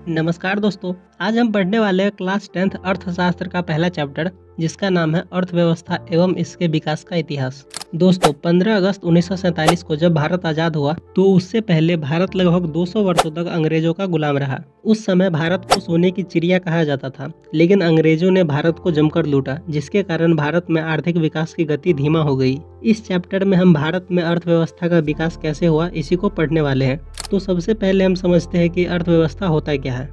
नमस्कार दोस्तों, आज हम पढ़ने वाले हैं क्लास 10th अर्थशास्त्र का पहला चैप्टर जिसका नाम है अर्थव्यवस्था एवं इसके विकास का इतिहास। दोस्तों, 15 अगस्त 1947 को जब भारत आज़ाद हुआ तो उससे पहले भारत लगभग 200 वर्षों तक अंग्रेजों का गुलाम रहा। उस समय भारत को सोने की चिड़िया कहा जाता था, लेकिन अंग्रेजों ने भारत को जमकर लूटा, जिसके कारण भारत में आर्थिक विकास की गति धीमा हो गई। इस चैप्टर में हम भारत में अर्थव्यवस्था का विकास कैसे हुआ इसी को पढ़ने वाले हैं। तो सबसे पहले हम समझते हैं कि अर्थव्यवस्था होता क्या है।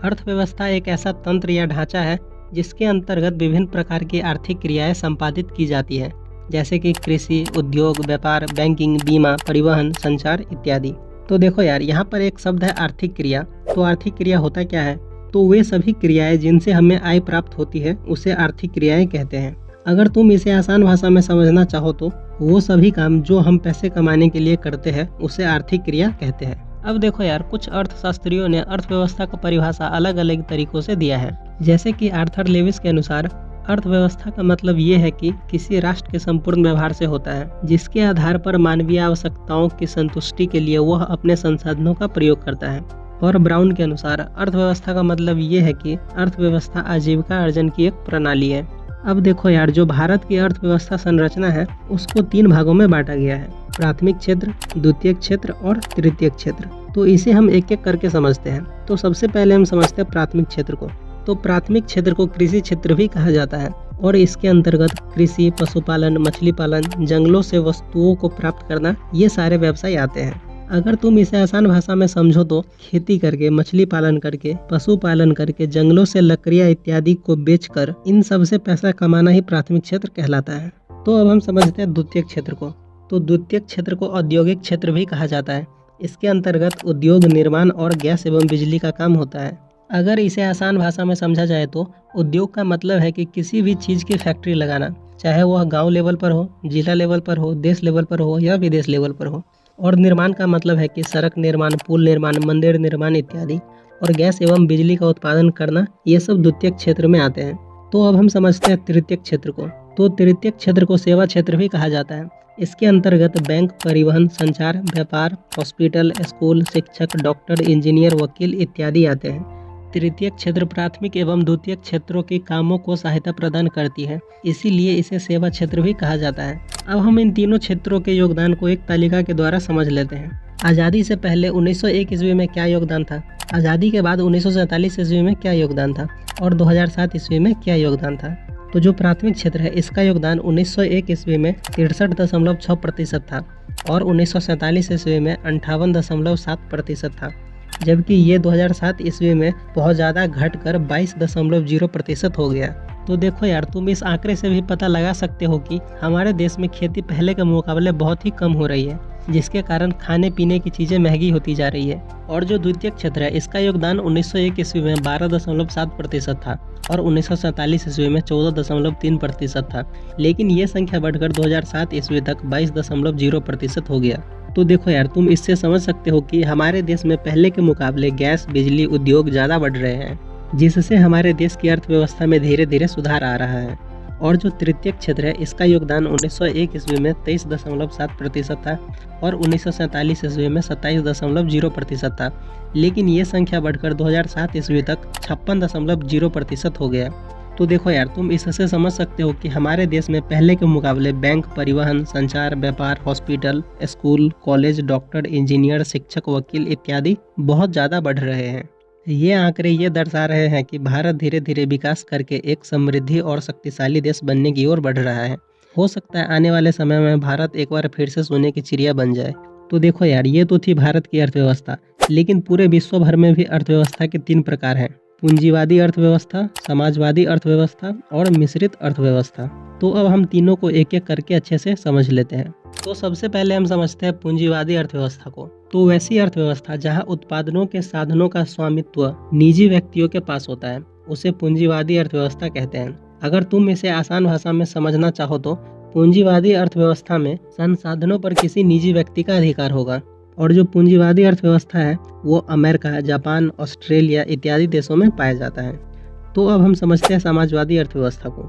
अर्थव्यवस्था एक ऐसा तंत्र या ढांचा है जिसके अंतर्गत विभिन्न प्रकार की आर्थिक क्रियाएं संपादित की जाती है, जैसे कि कृषि, उद्योग, व्यापार, बैंकिंग, बीमा, परिवहन, संचार इत्यादि। तो देखो यार, यहाँ पर एक शब्द है आर्थिक क्रिया। तो आर्थिक क्रिया होता क्या है? तो वे सभी क्रियाएं जिनसे हमें आय प्राप्त होती है उसे आर्थिक क्रियाएं कहते हैं। अगर तुम इसे आसान भाषा में समझना चाहो तो वो सभी काम जो हम पैसे कमाने के लिए करते हैं उसे आर्थिक क्रिया कहते हैं। अब देखो यार, कुछ अर्थशास्त्रियों ने अर्थव्यवस्था का परिभाषा अलग अलग तरीकों से दिया है। जैसे कि आर्थर लेविस के अनुसार अर्थव्यवस्था का मतलब ये है कि किसी राष्ट्र के संपूर्ण व्यवहार से होता है जिसके आधार पर मानवीय आवश्यकताओं की संतुष्टि के लिए वह अपने संसाधनों का प्रयोग करता है। और ब्राउन के अनुसार अर्थव्यवस्था का मतलब ये है कि अर्थव्यवस्था आजीविका अर्जन की एक प्रणाली है। अब देखो यार, जो भारत की अर्थव्यवस्था संरचना है उसको 3 भागों में बांटा गया है: प्राथमिक क्षेत्र, द्वितीयक क्षेत्र और तृतीयक क्षेत्र। तो इसे हम एक एक करके समझते हैं। तो सबसे पहले हम समझते हैं प्राथमिक क्षेत्र को। तो प्राथमिक क्षेत्र को कृषि क्षेत्र भी कहा जाता है और इसके अंतर्गत कृषि, पशुपालन, मछली पालन, जंगलों से वस्तुओं को प्राप्त करना, ये सारे व्यवसाय आते हैं। अगर तुम इसे आसान भाषा में समझो तो खेती करके, मछली पालन करके, पशुपालन करके, जंगलों से लकड़ियां इत्यादि को बेचकर इन सब से पैसा कमाना ही प्राथमिक क्षेत्र कहलाता है। तो अब हम समझते हैं द्वितीयक क्षेत्र को। तो द्वितीयक क्षेत्र को औद्योगिक क्षेत्र भी कहा जाता है। इसके अंतर्गत उद्योग, निर्माण और गैस एवं बिजली का काम होता है। अगर इसे आसान भाषा में समझा जाए तो उद्योग का मतलब है कि किसी भी चीज़ की फैक्ट्री लगाना, चाहे वह गाँव लेवल पर हो, जिला लेवल पर हो, देश लेवल पर हो या विदेश लेवल पर हो। और निर्माण का मतलब है कि सड़क निर्माण, पुल निर्माण, मंदिर निर्माण इत्यादि। और गैस एवं बिजली का उत्पादन करना, ये सब द्वितीयक क्षेत्र में आते हैं। तो अब हम समझते हैं तृतीयक क्षेत्र को। तो तृतीयक क्षेत्र को सेवा क्षेत्र भी कहा जाता है। इसके अंतर्गत बैंक, परिवहन, संचार, व्यापार, हॉस्पिटल, स्कूल, शिक्षक, डॉक्टर, इंजीनियर, वकील इत्यादि आते हैं। तृतीयक क्षेत्र प्राथमिक एवं द्वितीयक क्षेत्रों के कामों को सहायता प्रदान करती है, इसीलिए इसे सेवा क्षेत्र भी कहा जाता है। अब हम इन तीनों क्षेत्रों के योगदान को एक तालिका के द्वारा समझ लेते हैं। आज़ादी से पहले 1901 ईस्वी में क्या योगदान था, आज़ादी के बाद 1947 ईस्वी में क्या योगदान था और 2007 ईस्वी में क्या योगदान था। तो जो प्राथमिक क्षेत्र है इसका योगदान 1901 ईस्वी में 63.6% था और 1947 ईस्वी में 58.7% था, जबकि ये 2007 ईस्वी में बहुत ज़्यादा घटकर 22.0% हो गया। तो देखो यार, तुम इस आंकड़े से भी पता लगा सकते हो कि हमारे देश में खेती पहले के मुकाबले बहुत ही कम हो रही है, जिसके कारण खाने पीने की चीज़ें महंगी होती जा रही है। और जो द्वितीयक क्षेत्र है इसका योगदान 1901 ईस्वी में 12.7% था और 1947 ईस्वी में 14.3% था, लेकिन ये संख्या बढ़कर 2007 ईस्वी तक 22.0% हो गया। तो देखो यार, तुम इससे समझ सकते हो कि हमारे देश में पहले के मुकाबले गैस, बिजली, उद्योग ज़्यादा बढ़ रहे हैं, जिससे हमारे देश की अर्थव्यवस्था में धीरे धीरे सुधार आ रहा है। और जो तृतीयक क्षेत्र है इसका योगदान 1901 ईस्वी में 23.7% था और 1947 ईस्वी में 27.0% था, लेकिन ये संख्या बढ़कर 2007 ईस्वी तक 56.0% हो गया। तो देखो यार, तुम इससे समझ सकते हो कि हमारे देश में पहले के मुकाबले बैंक, परिवहन, संचार, व्यापार, hospital, school, college, doctor, engineer, शिक्षक, वकील इत्यादि बहुत ज़्यादा बढ़ रहे हैं। ये आंकड़े ये दर्शा रहे हैं कि भारत धीरे धीरे विकास करके एक समृद्धि और शक्तिशाली देश बनने की ओर बढ़ रहा है। हो सकता है आने वाले समय में भारत एक बार फिर से सोने की चिड़िया बन जाए। तो देखो यार, ये तो थी भारत की अर्थव्यवस्था, लेकिन पूरे विश्व भर में भी अर्थव्यवस्था के 3 प्रकार हैं: पूंजीवादी अर्थव्यवस्था, समाजवादी अर्थव्यवस्था और मिश्रित अर्थव्यवस्था। तो अब हम तीनों को एक एक करके अच्छे से समझ लेते हैं। तो सबसे पहले हम समझते हैं पूंजीवादी अर्थव्यवस्था को। तो वैसी अर्थव्यवस्था जहां उत्पादनों के साधनों का स्वामित्व निजी व्यक्तियों के पास होता है उसे पूंजीवादी अर्थव्यवस्था कहते हैं। अगर तुम इसे आसान भाषा में समझना चाहो तो पूंजीवादी अर्थव्यवस्था में संसाधनों पर किसी निजी व्यक्ति का अधिकार होगा। और जो पूंजीवादी अर्थव्यवस्था है वो अमेरिका, जापान, ऑस्ट्रेलिया इत्यादि देशों में पाया जाता है। तो अब हम समझते हैं समाजवादी अर्थव्यवस्था को।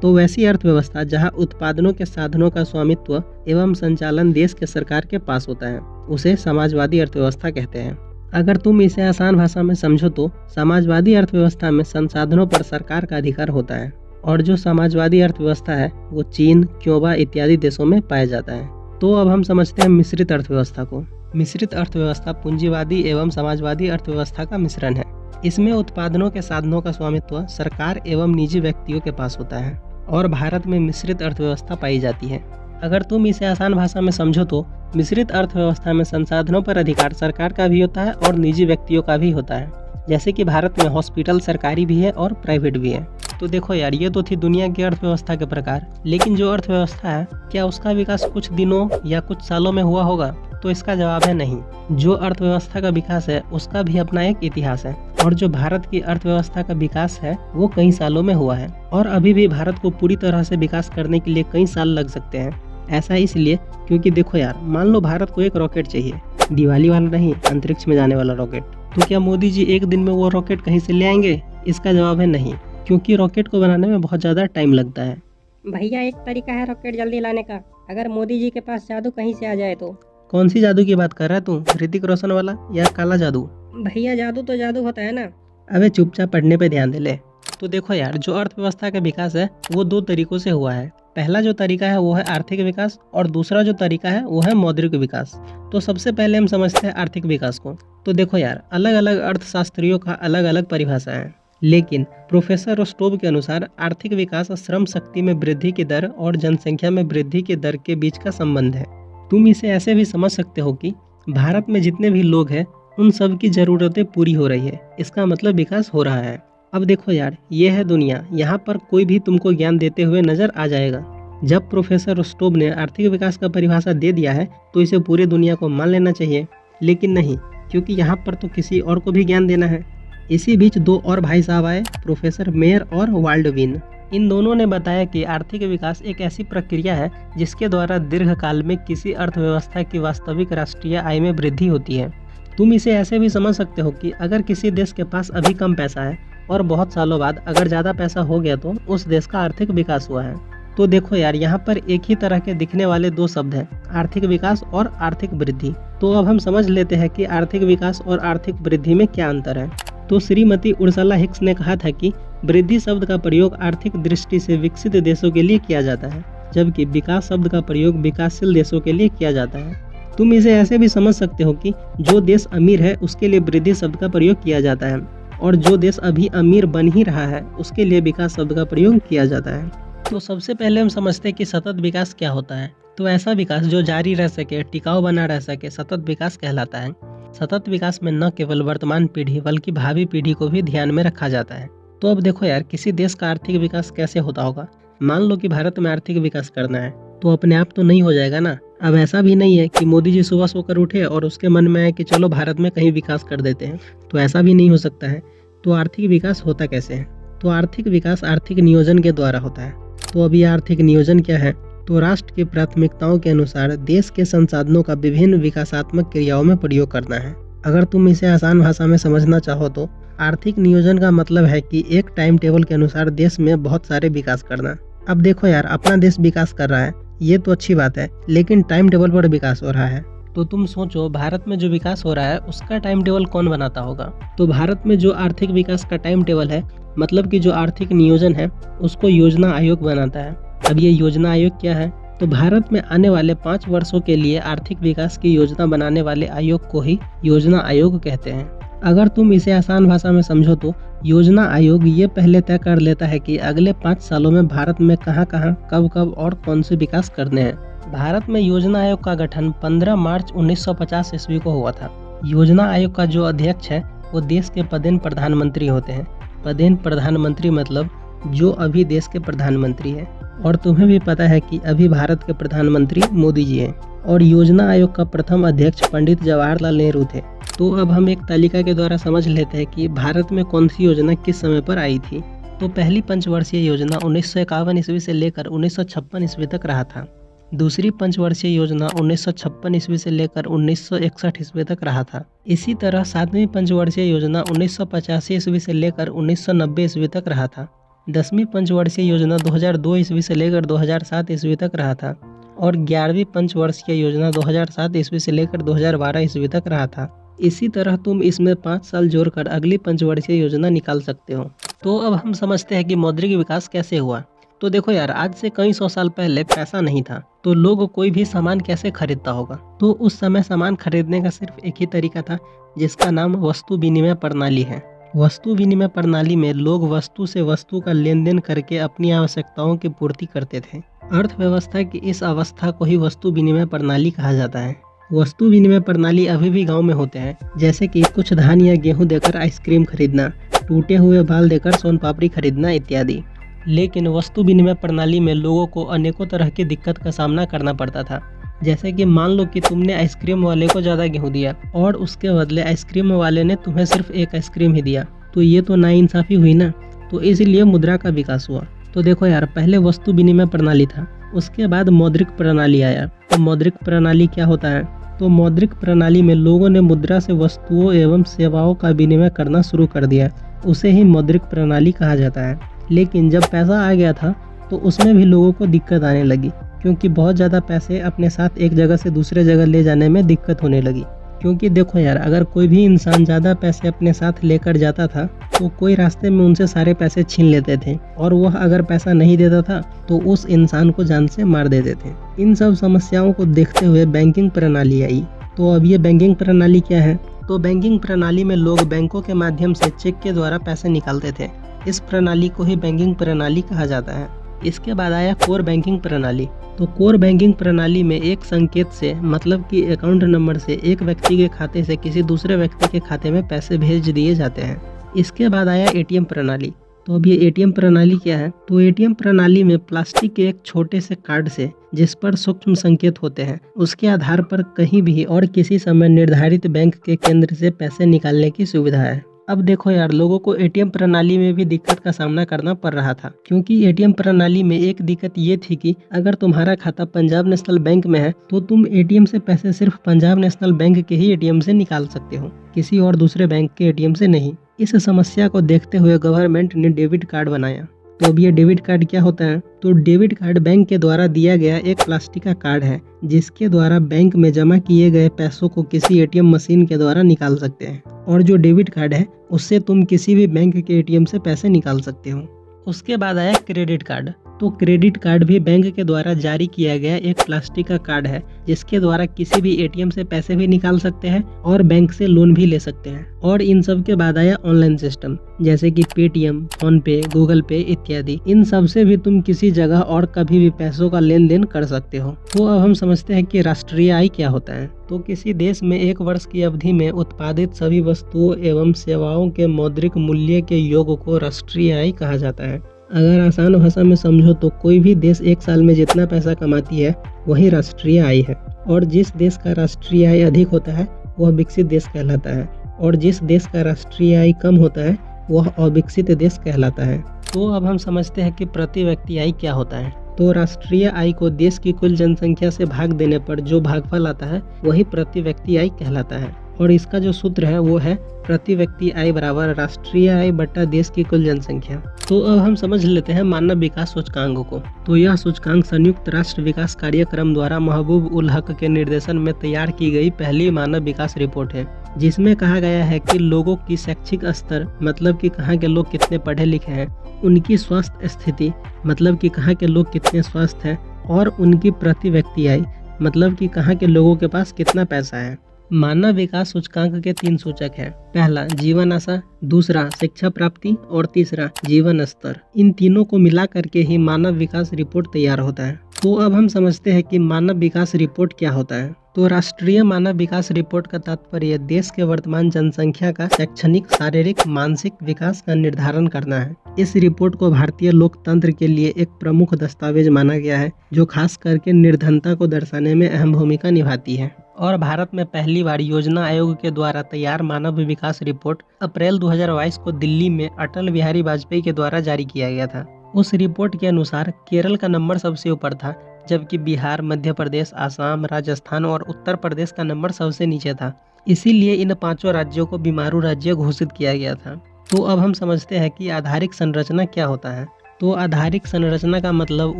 तो वैसी अर्थव्यवस्था जहां उत्पादनों के साधनों का स्वामित्व एवं संचालन देश के सरकार के पास होता है उसे समाजवादी अर्थव्यवस्था कहते हैं। अगर तुम इसे आसान भाषा में समझो तो समाजवादी अर्थव्यवस्था में संसाधनों पर सरकार का अधिकार होता है, और जो समाजवादी अर्थव्यवस्था है वो चीन, क्यूबा इत्यादि देशों में पाया जाता है। तो अब हम समझते हैं मिश्रित अर्थव्यवस्था को। मिश्रित अर्थव्यवस्था पूंजीवादी एवं समाजवादी अर्थव्यवस्था का मिश्रण है। इसमें उत्पादनों के साधनों का स्वामित्व सरकार एवं निजी व्यक्तियों के पास होता है, और भारत में मिश्रित अर्थव्यवस्था पाई जाती है। अगर तुम इसे आसान भाषा में समझो तो मिश्रित अर्थव्यवस्था में संसाधनों पर अधिकार सरकार का भी होता है और निजी व्यक्तियों का भी होता है। जैसे कि भारत में हॉस्पिटल सरकारी भी है और प्राइवेट भी है। तो देखो यार, ये तो थी दुनिया की अर्थव्यवस्था के प्रकार, लेकिन जो अर्थव्यवस्था है क्या उसका विकास कुछ दिनों या कुछ सालों में हुआ होगा? तो इसका जवाब है नहीं। जो अर्थव्यवस्था का विकास है उसका भी अपना एक इतिहास है, और जो भारत की अर्थव्यवस्था का विकास है वो कई सालों में हुआ है, और अभी भी भारत को पूरी तरह से विकास करने के लिए कई साल लग सकते हैं। ऐसा इसलिए क्योंकि देखो यार, मान लो भारत को एक रॉकेट चाहिए, दिवाली वाला नहीं, अंतरिक्ष में जाने वाला रॉकेट। तो क्या मोदी जी एक दिन में वो रॉकेट कहीं से ले आएंगे? इसका जवाब है नहीं, क्योंकि रॉकेट को बनाने में बहुत ज़्यादा टाइम लगता है। भैया एक तरीका है रॉकेट जल्दी लाने का, अगर मोदी जी के पास जादू कहीं से आ जाए तो। कौन सी जादू की बात कर रहा है तू? ऋतिक रोशन वाला या काला जादू? भैया जादू तो जादू होता है ना। अबे चुपचाप पढ़ने पे ध्यान दे ले। तो देखो यार, जो अर्थव्यवस्था का विकास है वो दो तरीकों से हुआ है। पहला जो तरीका है वो है आर्थिक विकास, और दूसरा जो तरीका है वो है मौद्रिक विकास। तो सबसे पहले हम समझते हैं आर्थिक विकास को। तो देखो यार, अलग अलग अर्थशास्त्रियों का अलग अलग परिभाषा है, लेकिन प्रोफेसर रोस्टोव के अनुसार आर्थिक विकास श्रम शक्ति में वृद्धि की दर और जनसंख्या में वृद्धि की दर के बीच का संबंध है। तुम इसे ऐसे भी समझ सकते हो कि भारत में जितने भी लोग हैं उन सब की ज़रूरतें पूरी हो रही है, इसका मतलब विकास हो रहा है। अब देखो यार, ये है दुनिया, यहाँ पर कोई भी तुमको ज्ञान देते हुए नजर आ जाएगा। जब प्रोफेसर रोस्टोव ने आर्थिक विकास का परिभाषा दे दिया है तो इसे पूरी दुनिया को मान लेना चाहिए, लेकिन नहीं, क्योंकि यहाँ पर तो किसी और को भी ज्ञान देना है। इसी बीच दो और भाई साहब आए, प्रोफेसर मेयर और वाल्डविन। इन दोनों ने बताया कि आर्थिक विकास एक ऐसी प्रक्रिया है जिसके द्वारा दीर्घकाल में किसी अर्थव्यवस्था की वास्तविक राष्ट्रीय आय में वृद्धि होती है। तुम इसे ऐसे भी समझ सकते हो कि अगर किसी देश के पास अभी कम पैसा है और बहुत सालों बाद अगर ज़्यादा पैसा हो गया तो उस देश का आर्थिक विकास हुआ है। तो देखो यार, यहाँ पर एक ही तरह के दिखने वाले दो शब्द हैं, आर्थिक विकास और आर्थिक वृद्धि। तो अब हम समझ लेते हैं कि आर्थिक विकास और आर्थिक वृद्धि में क्या अंतर है। तो श्रीमती उर्सुला हिक्स ने कहा था कि वृद्धि शब्द का प्रयोग आर्थिक दृष्टि से विकसित देशों के लिए किया जाता है, जबकि विकास शब्द का प्रयोग विकासशील देशों के लिए किया जाता है। तुम इसे ऐसे भी समझ सकते हो कि जो देश अमीर है उसके लिए वृद्धि शब्द का प्रयोग किया जाता है, और जो देश अभी अमीर बन ही रहा है उसके लिए विकास शब्द का प्रयोग किया जाता है। तो सबसे पहले हम समझते हैं कि सतत विकास क्या होता है। तो ऐसा विकास जो जारी रह सके, टिकाऊ बना रह सके, सतत विकास कहलाता है। सतत विकास में न केवल वर्तमान पीढ़ी बल्कि भावी पीढ़ी को भी ध्यान में रखा जाता है। तो अब देखो यार, किसी देश का आर्थिक विकास कैसे होता होगा। मान लो कि भारत में आर्थिक विकास करना है तो अपने आप तो नहीं हो जाएगा ना। अब ऐसा भी नहीं है कि मोदी जी सुबह सोकर उठे और उसके मन में आए कि चलो भारत में कहीं विकास कर देते हैं, तो ऐसा भी नहीं हो सकता है। तो आर्थिक विकास होता कैसे है? तो आर्थिक विकास आर्थिक नियोजन के द्वारा होता है। तो अभी आर्थिक नियोजन क्या है? तो राष्ट्र की प्राथमिकताओं के अनुसार देश के संसाधनों का विभिन्न विकासात्मक क्रियाओं में प्रयोग करना है। अगर तुम इसे आसान भाषा में समझना चाहो तो आर्थिक नियोजन का मतलब है कि एक टाइम टेबल के अनुसार देश में बहुत सारे विकास करना। अब देखो यार, अपना देश विकास कर रहा है, ये तो अच्छी बात है, लेकिन टाइम टेबल पर विकास हो रहा है। तो तुम सोचो, भारत में जो विकास हो रहा है उसका टाइम टेबल कौन बनाता होगा? तो भारत में जो आर्थिक विकास का टाइम टेबल है, मतलब कि जो आर्थिक नियोजन है, उसको योजना आयोग बनाता है। अब ये योजना आयोग क्या है? तो भारत में आने वाले 5 वर्षों के लिए आर्थिक विकास की योजना बनाने वाले आयोग को ही योजना आयोग कहते हैं। अगर तुम इसे आसान भाषा में समझो तो योजना आयोग ये पहले तय कर लेता है कि अगले 5 सालों में भारत में कहाँ कहाँ, कब कब और कौन से विकास करने हैं। भारत में योजना आयोग का गठन 15 मार्च 1950 ईस्वी को हुआ था। योजना आयोग का जो अध्यक्ष है वो देश के पदेन प्रधानमंत्री होते हैं। पदेन प्रधानमंत्री मतलब जो अभी देश के प्रधानमंत्री है, और तुम्हें भी पता है कि अभी भारत के प्रधानमंत्री मोदी जी हैं, और योजना आयोग का प्रथम अध्यक्ष पंडित जवाहरलाल नेहरू थे। तो अब हम एक तालिका के द्वारा समझ लेते हैं कि भारत में कौन सी योजना किस समय पर आई थी। तो पहली पंचवर्षीय योजना 1951 ईस्वी से लेकर 1956 ईस्वी तक रहा था। दूसरी पंचवर्षीय योजना 1956 ईस्वी से लेकर 1961 ईस्वी तक रहा था। इसी तरह 7वीं पंचवर्षीय योजना 1985 ईस्वी से लेकर 1990 ईस्वी तक रहा था। 10वीं पंचवर्षीय योजना 2002 ईस्वी से लेकर 2007 ईस्वी तक रहा था, और 11वीं पंचवर्षीय योजना 2007 ईस्वी से लेकर 2012 ईस्वी तक रहा था। इसी तरह तुम इसमें 5 साल जोड़कर अगली पंचवर्षीय योजना निकाल सकते हो। तो अब हम समझते हैं कि मौद्रिक विकास कैसे हुआ। तो देखो यार, आज से कई सौ साल पहले पैसा नहीं था, तो लोग कोई भी सामान कैसे खरीदता होगा। तो उस समय सामान खरीदने का सिर्फ एक ही तरीका था, जिसका नाम वस्तु विनिमय प्रणाली है। वस्तु विनिमय प्रणाली में लोग वस्तु से वस्तु का लेन देन करके अपनी आवश्यकताओं की पूर्ति करते थे। अर्थव्यवस्था की इस अवस्था को ही वस्तु विनिमय प्रणाली कहा जाता है। वस्तु विनिमय प्रणाली अभी भी गांव में होते हैं, जैसे कि कुछ धान या गेहूं देकर आइसक्रीम खरीदना, टूटे हुए बाल देकर सोन पापड़ी खरीदना इत्यादि। लेकिन वस्तु विनिमय प्रणाली में लोगों को अनेकों तरह की दिक्कत का सामना करना पड़ता था। जैसे कि मान लो कि तुमने आइसक्रीम वाले को ज़्यादा गेहूं दिया और उसके बदले आइसक्रीम वाले ने तुम्हें सिर्फ एक आइसक्रीम ही दिया, तो ये तो नाइंसाफ़ी हुई ना। तो इसलिए मुद्रा का विकास हुआ। तो देखो यार, पहले वस्तु विनिमय प्रणाली था, उसके बाद मौद्रिक प्रणाली आया। तो मौद्रिक प्रणाली क्या होता है? तो मौद्रिक प्रणाली में लोगों ने मुद्रा से वस्तुओं एवं सेवाओं का विनिमय करना शुरू कर दिया, उसे ही मौद्रिक प्रणाली कहा जाता है। लेकिन जब पैसा आ गया था तो उसमें भी लोगों को दिक्कत आने लगी, क्योंकि बहुत ज़्यादा पैसे अपने साथ एक जगह से दूसरे जगह ले जाने में दिक्कत होने लगी। क्योंकि देखो यार, अगर कोई भी इंसान ज़्यादा पैसे अपने साथ लेकर जाता था तो कोई रास्ते में उनसे सारे पैसे छीन लेते थे, और वह अगर पैसा नहीं देता था तो उस इंसान को जान से मार देते थे। इन सब समस्याओं को देखते हुए बैंकिंग प्रणाली आई। तो अब ये बैंकिंग प्रणाली क्या है? तो बैंकिंग प्रणाली में लोग बैंकों के माध्यम से चेक के द्वारा पैसे निकालते थे। इस प्रणाली को ही बैंकिंग प्रणाली कहा जाता है। इसके बाद आया कोर बैंकिंग प्रणाली। तो कोर बैंकिंग प्रणाली में एक संकेत से, मतलब कि अकाउंट नंबर से, एक व्यक्ति के खाते से किसी दूसरे व्यक्ति के खाते में पैसे भेज दिए जाते हैं। इसके बाद आया एटीएम प्रणाली। तो अब ये एटीएम प्रणाली क्या है? तो एटीएम प्रणाली में प्लास्टिक के एक छोटे से कार्ड से, जिस पर सूक्ष्म संकेत होते हैं, उसके आधार पर कहीं भी और किसी समय निर्धारित बैंक के केंद्र से पैसे निकालने की सुविधा है। अब देखो यार, लोगों को एटीएम प्रणाली में भी दिक्कत का सामना करना पड़ रहा था, क्योंकि एटीएम प्रणाली में एक दिक्कत ये थी कि अगर तुम्हारा खाता पंजाब नेशनल बैंक में है तो तुम एटीएम से पैसे सिर्फ पंजाब नेशनल बैंक के ही एटीएम से निकाल सकते हो, किसी और दूसरे बैंक के एटीएम से नहीं। इस समस्या को देखते हुए गवर्नमेंट ने डेबिट कार्ड बनाया। तो अब ये डेबिट कार्ड क्या होता है? तो डेबिट कार्ड बैंक के द्वारा दिया गया एक प्लास्टिक का कार्ड है, जिसके द्वारा बैंक में जमा किए गए पैसों को किसी एटीएम मशीन के द्वारा निकाल सकते हैं। और जो डेबिट कार्ड है उससे तुम किसी भी बैंक के एटीएम से पैसे निकाल सकते हो। उसके बाद आया क्रेडिट कार्ड। तो क्रेडिट कार्ड भी बैंक के द्वारा जारी किया गया एक प्लास्टिक का कार्ड है, जिसके द्वारा किसी भी एटीएम से पैसे भी निकाल सकते हैं और बैंक से लोन भी ले सकते हैं। और इन सब के बाद आया ऑनलाइन सिस्टम, जैसे कि पेटीएम, फोन पे, गूगल पे इत्यादि। इन सब से भी तुम किसी जगह और कभी भी पैसों का लेन देन कर सकते हो। तो अब हम समझते हैं कि राष्ट्रीय आय क्या होता है। तो किसी देश में एक वर्ष की अवधि में उत्पादित सभी वस्तुओं एवं सेवाओं के मौद्रिक मूल्य के योग को राष्ट्रीय आय कहा जाता है। अगर आसान भाषा में समझो तो कोई भी देश एक साल में जितना पैसा कमाती है वही राष्ट्रीय आय है, और जिस देश का राष्ट्रीय आय अधिक होता है वह विकसित देश कहलाता है, और जिस देश का राष्ट्रीय आय कम होता है वह अविकसित देश कहलाता है। तो अब हम समझते हैं कि प्रति व्यक्ति आय क्या होता है। तो राष्ट्रीय आय को देश की कुल जनसंख्या से भाग देने पर जो भागफल आता है वही प्रति व्यक्ति आय कहलाता है, और इसका जो सूत्र है वो है प्रति व्यक्ति आय बराबर राष्ट्रीय आय बटा देश की कुल जनसंख्या। तो अब हम समझ लेते हैं मानव विकास सूचकांक को। तो यह सूचकांक संयुक्त राष्ट्र विकास कार्यक्रम द्वारा महबूब उल हक के निर्देशन में तैयार की गई पहली मानव विकास रिपोर्ट है, जिसमें कहा गया है कि लोगों की शैक्षिक स्तर, मतलब कि कहाँ के लोग कितने पढ़े लिखे हैं, उनकी स्वास्थ्य स्थिति, मतलब कि कहाँ के लोग कितने स्वस्थ हैं, और उनकी प्रति व्यक्ति आय, मतलब कि कहाँ के लोगों के पास कितना पैसा है। मानव विकास सूचकांक के 3 सूचक हैं। पहला जीवन आशा, दूसरा शिक्षा प्राप्ति और तीसरा जीवन स्तर। इन तीनों को मिला करके ही मानव विकास रिपोर्ट तैयार होता है। तो अब हम समझते हैं कि मानव विकास रिपोर्ट क्या होता है। तो राष्ट्रीय मानव विकास रिपोर्ट का तात्पर्य देश के वर्तमान जनसंख्या का शैक्षणिक, शारीरिक, मानसिक विकास का निर्धारण करना है। इस रिपोर्ट को भारतीय लोकतंत्र के लिए एक प्रमुख दस्तावेज माना गया है, जो खास करके निर्धनता को दर्शाने में अहम भूमिका निभाती है। और भारत में पहली बार योजना आयोग के द्वारा तैयार मानव विकास रिपोर्ट अप्रैल 2022 को दिल्ली में अटल बिहारी वाजपेयी के द्वारा जारी किया गया था। उस रिपोर्ट के अनुसार केरल का नंबर सबसे ऊपर था, जबकि बिहार, मध्य प्रदेश, आसाम, राजस्थान और उत्तर प्रदेश का नंबर सबसे नीचे था। इसीलिए इन 5 राज्यों को बीमारू राज्य घोषित किया गया था। तो अब हम समझते हैं कि आधारिक संरचना क्या होता है। तो आधारिक संरचना का मतलब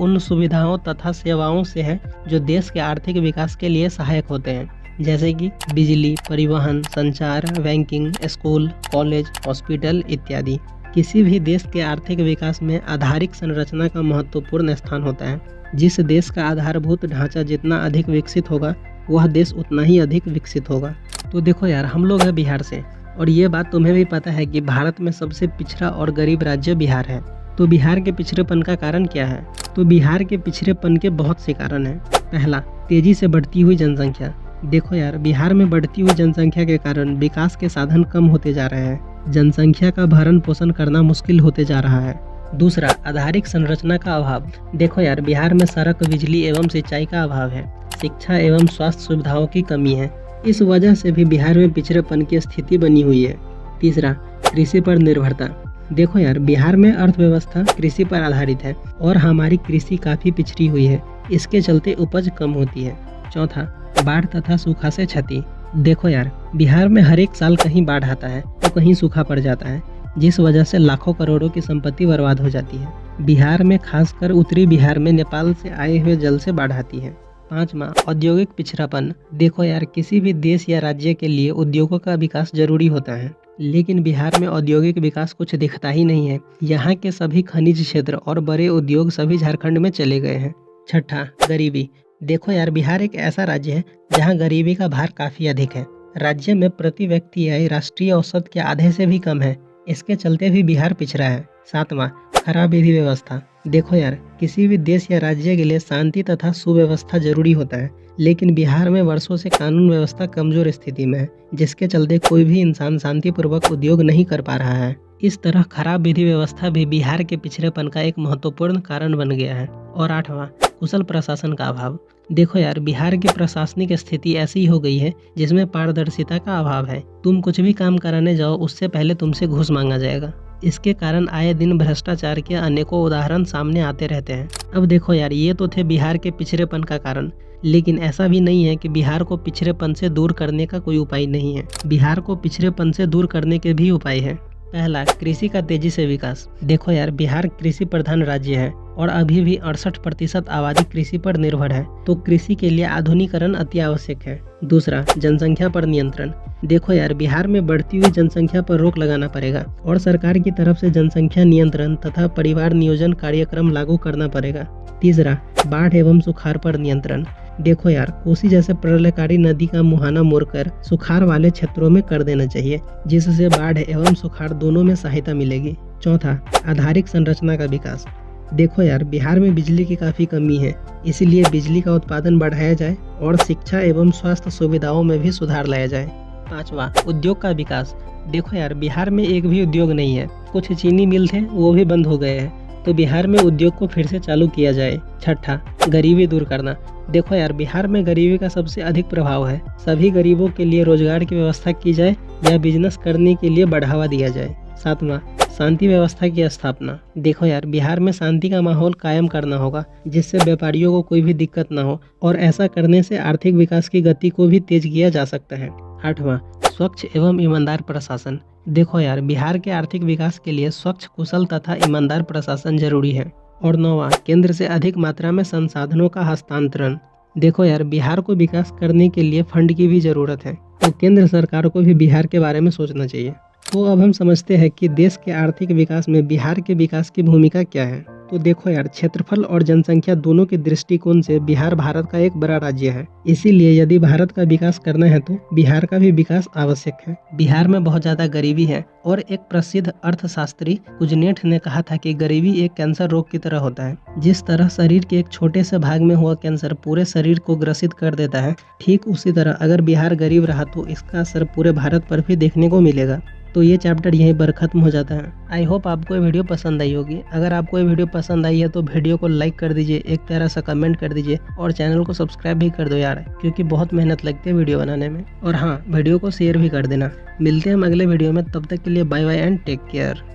उन सुविधाओं तथा सेवाओं से है जो देश के आर्थिक विकास के लिए सहायक होते हैं। जैसे कि बिजली, परिवहन, संचार, बैंकिंग, स्कूल, कॉलेज, हॉस्पिटल इत्यादि। किसी भी देश के आर्थिक विकास में आधारिक संरचना का महत्वपूर्ण स्थान होता है। जिस देश का आधारभूत ढांचा जितना अधिक विकसित होगा, वह देश उतना ही अधिक विकसित होगा। तो देखो यार, हम लोग हैं बिहार से, और ये बात तुम्हें भी पता है कि भारत में सबसे पिछड़ा और गरीब राज्य बिहार है। तो बिहार के पिछड़ेपन का कारण क्या है? तो बिहार के पिछड़ेपन के बहुत से कारण हैं। पहला, तेजी से बढ़ती हुई जनसंख्या। देखो यार, बिहार में बढ़ती हुई जनसंख्या के कारण विकास के साधन कम होते जा रहे हैं। जनसंख्या का भरण पोषण करना मुश्किल होते जा रहा है। दूसरा, आधारिक संरचना का अभाव। देखो यार, बिहार में सड़क, बिजली एवं सिंचाई का अभाव है। शिक्षा एवं स्वास्थ्य सुविधाओं की कमी है। इस वजह से भी बिहार में पिछड़ेपन की स्थिति बनी हुई है। तीसरा, कृषि पर निर्भरता। देखो यार, बिहार में अर्थव्यवस्था कृषि पर आधारित है और हमारी कृषि काफ़ी पिछड़ी हुई है। इसके चलते उपज कम होती है। चौथा, बाढ़ तथा सूखा से क्षति। देखो यार, बिहार में हर एक साल कहीं बाढ़ आता है तो कहीं सूखा पड़ जाता है, जिस वजह से लाखों करोड़ों की संपत्ति बर्बाद हो जाती है। बिहार में, खासकर उत्तरी बिहार में नेपाल से आए हुए जल से बाढ़ आती है। पाँचवा, औद्योगिक पिछड़ापन। देखो यार, किसी भी देश या राज्य के लिए उद्योगों का विकास जरूरी होता है, लेकिन बिहार में औद्योगिक विकास कुछ दिखता ही नहीं है। यहाँ के सभी खनिज क्षेत्र और बड़े उद्योग सभी झारखंड में चले गए हैं। छठा, गरीबी। देखो यार, बिहार एक ऐसा राज्य है जहाँ गरीबी का भार काफ़ी अधिक है। राज्य में प्रति व्यक्ति आय राष्ट्रीय औसत के आधे से भी कम है। इसके चलते भी बिहार पिछड़ा है। सातवां, खराब विधि व्यवस्था। देखो यार, किसी भी देश या राज्य के लिए शांति तथा सुव्यवस्था जरूरी होता है, लेकिन बिहार में वर्षों से कानून व्यवस्था कमजोर स्थिति में है, जिसके चलते कोई भी इंसान शांतिपूर्वक उद्योग नहीं कर पा रहा है। इस तरह खराब विधि व्यवस्था भी बिहार के पिछड़ेपन का एक महत्वपूर्ण कारण बन गया है। और आठवां, कुशल प्रशासन का अभाव। देखो यार, बिहार की प्रशासनिक स्थिति ऐसी हो गई है जिसमें पारदर्शिता का अभाव है। तुम कुछ भी काम कराने जाओ, उससे पहले तुमसे घूस मांगा जाएगा। इसके कारण आए दिन भ्रष्टाचार के अनेकों उदाहरण सामने आते रहते हैं। अब देखो यार, ये तो थे बिहार के पिछड़ेपन का कारण, लेकिन ऐसा भी नहीं है कि बिहार को पिछड़ेपन से दूर करने का कोई उपाय नहीं है। बिहार को पिछड़ेपन से दूर करने के भी उपाय है। पहला, कृषि का तेजी से विकास। देखो यार, बिहार कृषि प्रधान राज्य है और अभी भी 68% आबादी कृषि पर निर्भर है, तो कृषि के लिए आधुनिकीकरण अति आवश्यक है। दूसरा, जनसंख्या पर नियंत्रण। देखो यार, बिहार में बढ़ती हुई जनसंख्या पर रोक लगाना पड़ेगा और सरकार की तरफ से जनसंख्या नियंत्रण तथा परिवार नियोजन कार्यक्रम लागू करना पड़ेगा। तीसरा, बाढ़ एवं सुखाड़ पर नियंत्रण। देखो यार, कोसी जैसे प्रलयकारी नदी का मुहाना मोड़कर सुखाड़ वाले क्षेत्रों में कर देना चाहिए, जिससे बाढ़ एवं सुखाड़ दोनों में सहायता मिलेगी। चौथा, आधारिक संरचना का विकास। देखो यार, बिहार में बिजली की काफ़ी कमी है, इसलिए बिजली का उत्पादन बढ़ाया जाए और शिक्षा एवं स्वास्थ्य सुविधाओं में भी सुधार लाया जाए। पाँचवा, उद्योग का विकास। देखो यार, बिहार में एक भी उद्योग नहीं है। कुछ चीनी मिल थे, वो भी बंद हो गए हैं, तो बिहार में उद्योग को फिर से चालू किया जाए। छठा, गरीबी दूर करना। देखो यार, बिहार में गरीबी का सबसे अधिक प्रभाव है। सभी गरीबों के लिए रोजगार की व्यवस्था की जाए या बिजनेस करने के लिए बढ़ावा दिया जाए। सातवां, शांति व्यवस्था की स्थापना। देखो यार, बिहार में शांति का माहौल कायम करना होगा, जिससे व्यापारियों को कोई भी दिक्कत ना हो, और ऐसा करने से आर्थिक विकास की गति को भी तेज किया जा सकता है। आठवां, स्वच्छ एवं ईमानदार प्रशासन। देखो यार, बिहार के आर्थिक विकास के लिए स्वच्छ, कुशल तथा ईमानदार प्रशासन जरूरी है। और नौवां, केंद्र से अधिक मात्रा में संसाधनों का हस्तांतरण। देखो यार, बिहार को विकास करने के लिए फंड की भी जरूरत है, तो केंद्र सरकार को भी बिहार के बारे में सोचना चाहिए। तो अब हम समझते हैं कि देश के आर्थिक विकास में बिहार के विकास की भूमिका क्या है। तो देखो यार, क्षेत्रफल और जनसंख्या दोनों के दृष्टिकोण से बिहार भारत का एक बड़ा राज्य है। इसीलिए यदि भारत का विकास करना है तो बिहार का भी विकास आवश्यक है। बिहार में बहुत ज्यादा गरीबी है और एक प्रसिद्ध अर्थशास्त्री कुजनेट ने कहा था कि गरीबी एक कैंसर रोग की तरह होता है। जिस तरह शरीर के एक छोटे से भाग में हुआ कैंसर पूरे शरीर को ग्रसित कर देता है, ठीक उसी तरह अगर बिहार गरीब रहा तो इसका असर पूरे भारत पर भी देखने को मिलेगा। तो ये चैप्टर यहीं पर खत्म हो जाता है। आई होप आपको ये वीडियो पसंद आई होगी। अगर आपको ये वीडियो पसंद आई है तो वीडियो को लाइक कर दीजिए, एक प्यारा सा कमेंट कर दीजिए और चैनल को सब्सक्राइब भी कर दो यार, क्योंकि बहुत मेहनत लगती है वीडियो बनाने में। और हाँ, वीडियो को शेयर भी कर देना। मिलते हैं हम अगले वीडियो में, तब तक के लिए bye bye and take care.